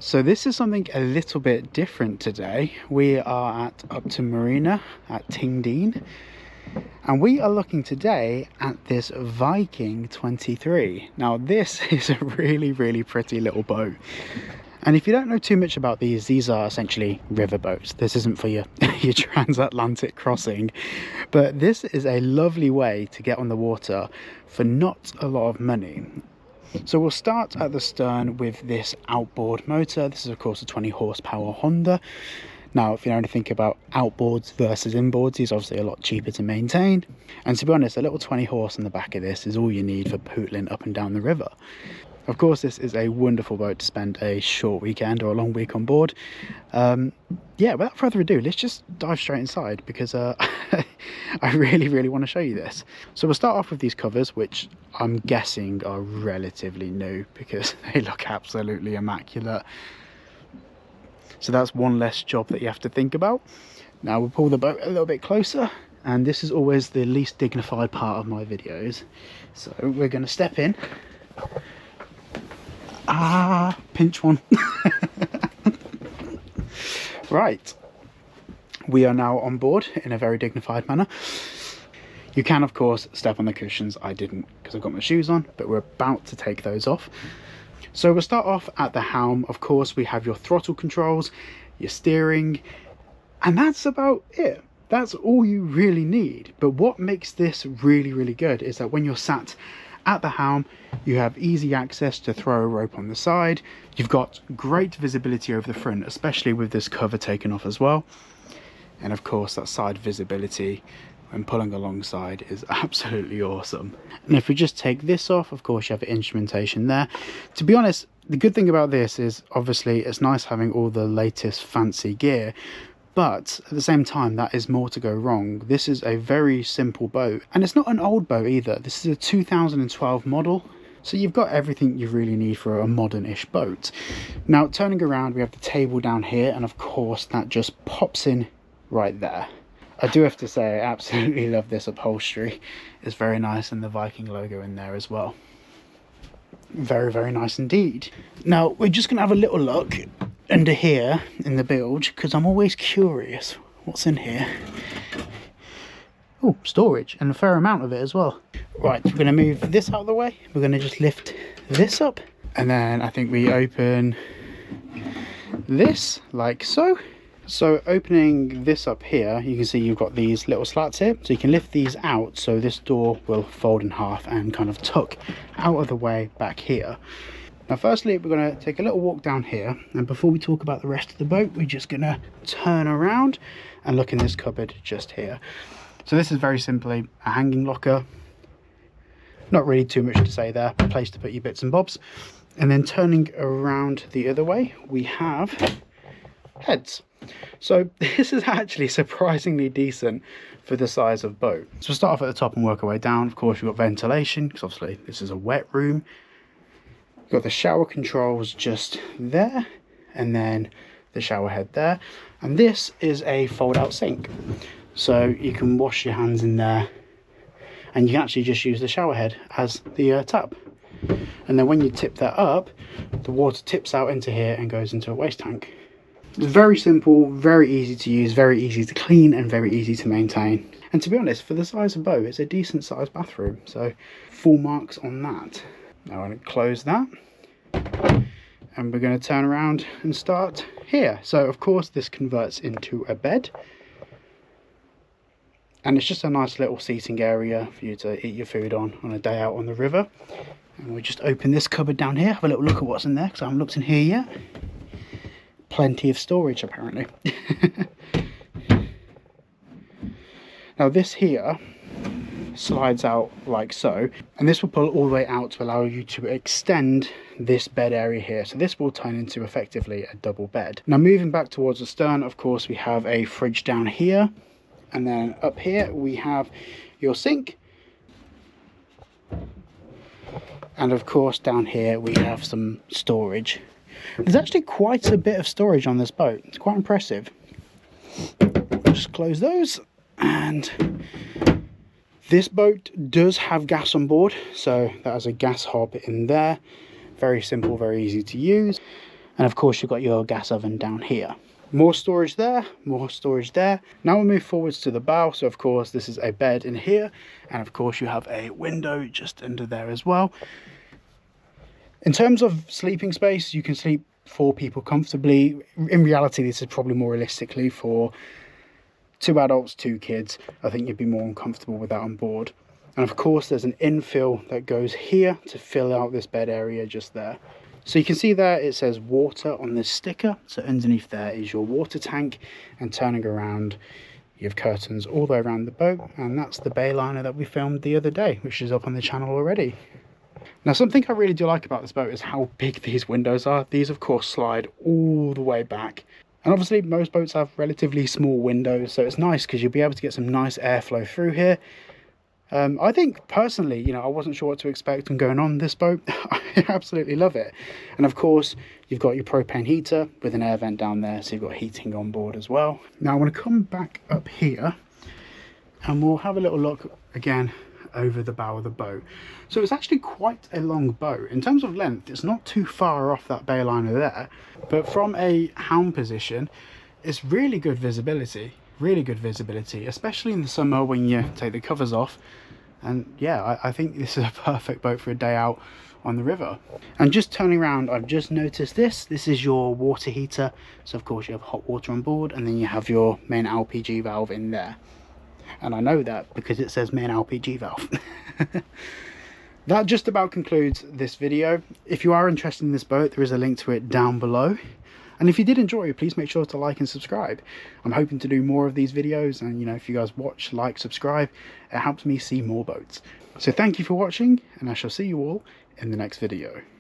So this is something a little bit different today. We are at Upton Marina at Tingdene, and we are looking today at this Viking 23. Now this is a really pretty little boat. And if you don't know too much about these are essentially river boats. This isn't for your transatlantic crossing, but this is a lovely way to get on the water for not a lot of money. So we'll start at the stern with this outboard motor. This is of course a 20 horsepower Honda. Now if you know anything about outboards versus inboards, these are obviously a lot cheaper to maintain. And to be honest, a little 20 horse on the back of this is all you need for pootling up and down the river. Of course, this is a wonderful boat to spend a short weekend or a long week on board. Yeah, without further ado, let's just dive straight inside because I really want to show you this. So we'll start off with these covers, which I'm guessing are relatively new because they look absolutely immaculate. So that's one less job that you have to think about. Now we'll pull the boat a little bit closer, and this is always the least dignified part of my videos. So we're going to step in. Pinch one. Right, we are now on board in a very dignified manner. You can of course step on the cushions. I didn't because I've got my shoes on, but we're about to take those off. So we'll start off at the helm. Of course we have your throttle controls, your steering, and that's about it. That's all you really need. But what makes this really good is that when you're sat at the helm, you have easy access to throw a rope on the side. You've got great visibility over the front, especially with this cover taken off as well. And of course that side visibility when pulling alongside is absolutely awesome. And if we just take this off, of course you have the instrumentation there. To be honest, the good thing about this is obviously it's nice having all the latest fancy gear, but at the same time that is more to go wrong. This is a very simple boat, and it's not an old boat either. This is a 2012 model, so you've got everything you really need for a modern-ish boat. Now turning around, we have the table down here, and of course that just pops in right there. I do have to say I absolutely love this upholstery. It's very nice, and the Viking logo in there as well. Very nice indeed. Now we're just gonna have a little look under here in the bilge because I'm always curious what's in here. Oh, storage, and a fair amount of it as well. Right, we're going to move this out of the way. We're going to just lift this up, and then I think we open this like so. So opening this up here, you can see you've got these little slats here, so you can lift these out so this door will fold in half and kind of tuck out of the way back here. Now firstly we're going to take a little walk down here, and before we talk about the rest of the boat we're just going to turn around and look in this cupboard just here. So this is very simply a hanging locker. Not really too much to say there, a place to put your bits and bobs. And then turning around the other way we have heads. So this is actually surprisingly decent for the size of boat. So we'll start off at the top and work our way down. Of course we've got ventilation because obviously this is a wet room. Got the shower controls just there, and then the shower head there, and this is a fold out sink, so you can wash your hands in there, and you can actually just use the shower head as the tap, and then when you tip that up the water tips out into here and goes into a waste tank. It's very simple, very easy to use, very easy to clean, and very easy to maintain. And to be honest, for the size of boat, it's a decent sized bathroom, so full marks on that. Now I'm going to close that, and we're going to turn around and start here. So of course this converts into a bed, and it's just a nice little seating area for you to eat your food on a day out on the river. And we just open this cupboard down here, have a little look at what's in there because I haven't looked in here yet. Plenty of storage apparently. Now this here slides out like so, and this will pull all the way out to allow you to extend this bed area here, so this will turn into effectively a double bed. Now moving back towards the stern, of course we have a fridge down here, and then up here we have your sink, and of course down here we have some storage. There's actually quite a bit of storage on this boat. It's quite impressive. Just close those, and this boat does have gas on board, so that has a gas hob in there. Very simple, very easy to use. And of course you've got your gas oven down here. More storage there, more storage there. Now we'll move forwards to the bow. So of course this is a bed in here, and of course you have a window just under there as well. In terms of sleeping space, you can sleep 4 people comfortably. In reality, this is probably more realistically for 2 adults, 2 kids. I think you'd be more uncomfortable with that on board. And of course there's an infill that goes here to fill out this bed area just there. So you can see there it says water on this sticker. So underneath there is your water tank, and turning around you have curtains all the way around the boat, and that's the bay liner that we filmed the other day, which is up on the channel already. Now something I really do like about this boat is how big these windows are. These of course slide all the way back, and obviously most boats have relatively small windows, so it's nice because you'll be able to get some nice airflow through here. I think personally, you know, I wasn't sure what to expect when going on this boat. I absolutely love it. And of course you've got your propane heater with an air vent down there, so you've got heating on board as well. Now I want to come back up here and we'll have a little look again over the bow of the boat. So it's actually quite a long boat. In terms of length, it's not too far off that bay liner there, but from a helm position it's really good visibility. Really good visibility, especially in the summer when you take the covers off. And yeah, I think this is a perfect boat for a day out on the river. And just turning around, I've just noticed this is your water heater. So of course you have hot water on board, and then you have your main LPG valve in there. And I know that because it says main LPG valve. That just about concludes this video. If you are interested in this boat, there is a link to it down below. And if you did enjoy it, please make sure to like and subscribe. I'm hoping to do more of these videos, and you know, if you guys watch, like, subscribe, it helps me see more boats. So thank you for watching, and I shall see you all in the next video.